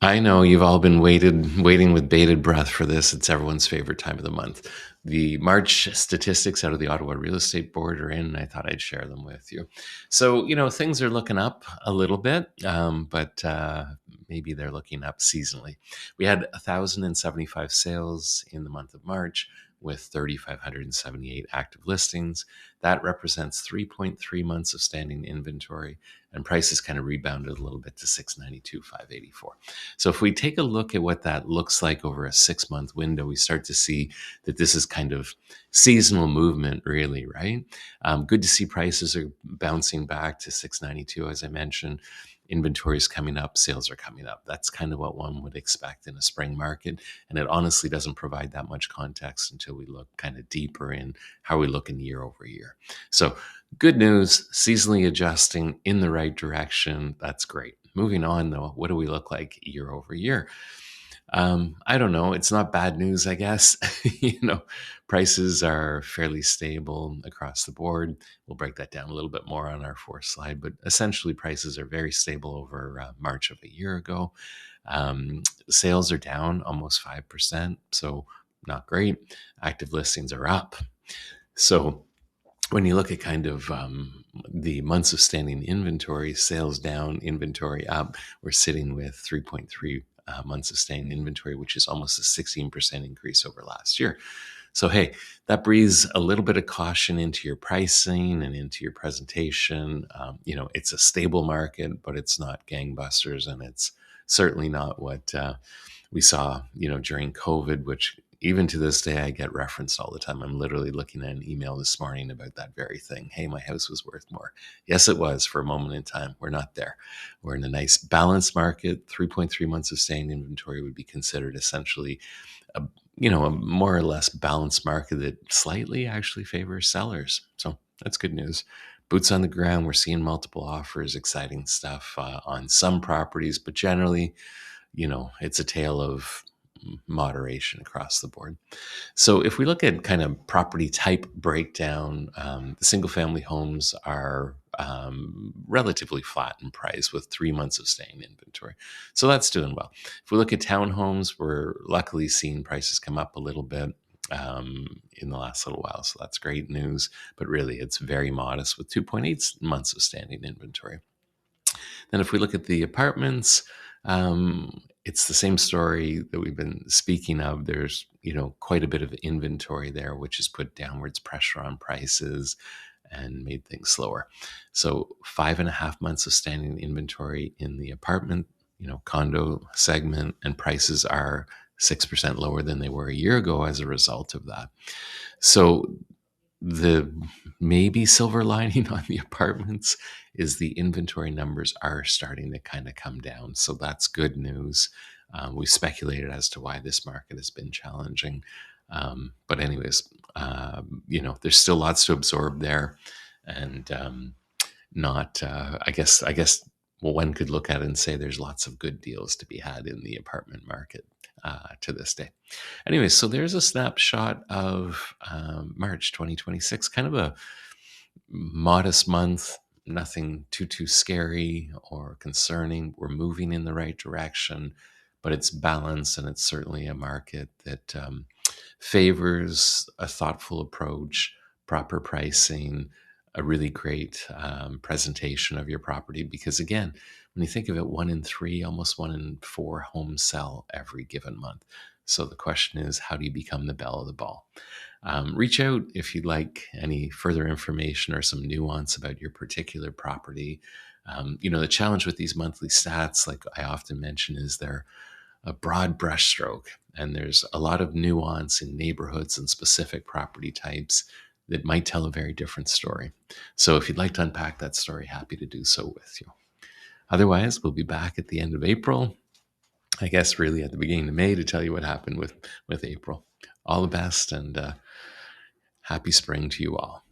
I know you've all been waiting with bated breath for this. It's everyone's favorite time of the month. The March statistics out of the Ottawa Real Estate Board are in, and I thought I'd share them with you. So, things are looking up a little bit, but maybe they're looking up seasonally. We had 1,075 sales in the month of March with 3,578 active listings. That represents 3.3 months of standing inventory, and prices kind of rebounded a little bit to 692, 584. So if we take a look at what that looks like over a 6-month window, we start to see that this is kind of seasonal movement, really, right? Good to see prices are bouncing back to 692, as I mentioned. Inventory is coming up, sales are coming up. That's kind of what one would expect in a spring market. And it honestly doesn't provide that much context until we look kind of deeper in how we look in year over year. So good news, seasonally adjusting in the right direction. That's great. Moving on, though, what do we look like year over year? I don't know. It's not bad news, I guess. Prices are fairly stable across the board. We'll break that down a little bit more on our fourth slide, but essentially, prices are very stable over March of a year ago. Sales are down almost 5%, so not great. Active listings are up. So when you look at kind of the months of standing inventory, sales down, inventory up, we're sitting with 3.3 months of standing inventory, which is almost a 16% increase over last year. So, hey, that breathes a little bit of caution into your pricing and into your presentation. It's a stable market, but it's not gangbusters, and it's certainly not what we saw, during COVID, which even to this day, I get referenced all the time. I'm literally looking at an email this morning about that very thing. Hey, my house was worth more. Yes, it was for a moment in time. We're not there. We're in a nice balanced market. 3.3 months of staying inventory would be considered essentially a more or less balanced market that slightly actually favors sellers. So that's good news. Boots on the ground. We're seeing multiple offers, exciting stuff on some properties, but generally, it's a tale of moderation across the board. So if we look at kind of property type breakdown, the single family homes are relatively flat in price with 3 months of staying inventory. So that's doing well. If we look at townhomes, we're luckily seeing prices come up a little bit in the last little while. So that's great news. But really, it's very modest with 2.8 months of standing inventory. Then if we look at the apartments, it's the same story that we've been speaking of. There's, quite a bit of inventory there, which has put downwards pressure on prices and made things slower. So 5.5 months of standing inventory in the apartment, condo segment, and prices are 6% lower than they were a year ago as a result of that. So the maybe silver lining on the apartments is the inventory numbers are starting to kind of come down. So that's good news. We speculated as to why this market has been challenging. But anyways, there's still lots to absorb there. And not, well, one could look at it and say there's lots of good deals to be had in the apartment market to this day. Anyway, so there's a snapshot of March 2026, kind of a modest month, nothing too scary or concerning. We're moving in the right direction, but it's balanced, and it's certainly a market that favors a thoughtful approach, proper pricing, a really great presentation of your property. Because again, when you think of it, 1 in 3, almost 1 in 4 homes sell every given month. So the question is, how do you become the belle of the ball? Reach out if you'd like any further information or some nuance about your particular property. The challenge with these monthly stats, like I often mention, is they're a broad brushstroke, and there's a lot of nuance in neighborhoods and specific property types that might tell a very different story. So if you'd like to unpack that story, happy to do so with you. Otherwise, we'll be back at the end of April, I guess really at the beginning of May, to tell you what happened with April. All the best, and happy spring to you all.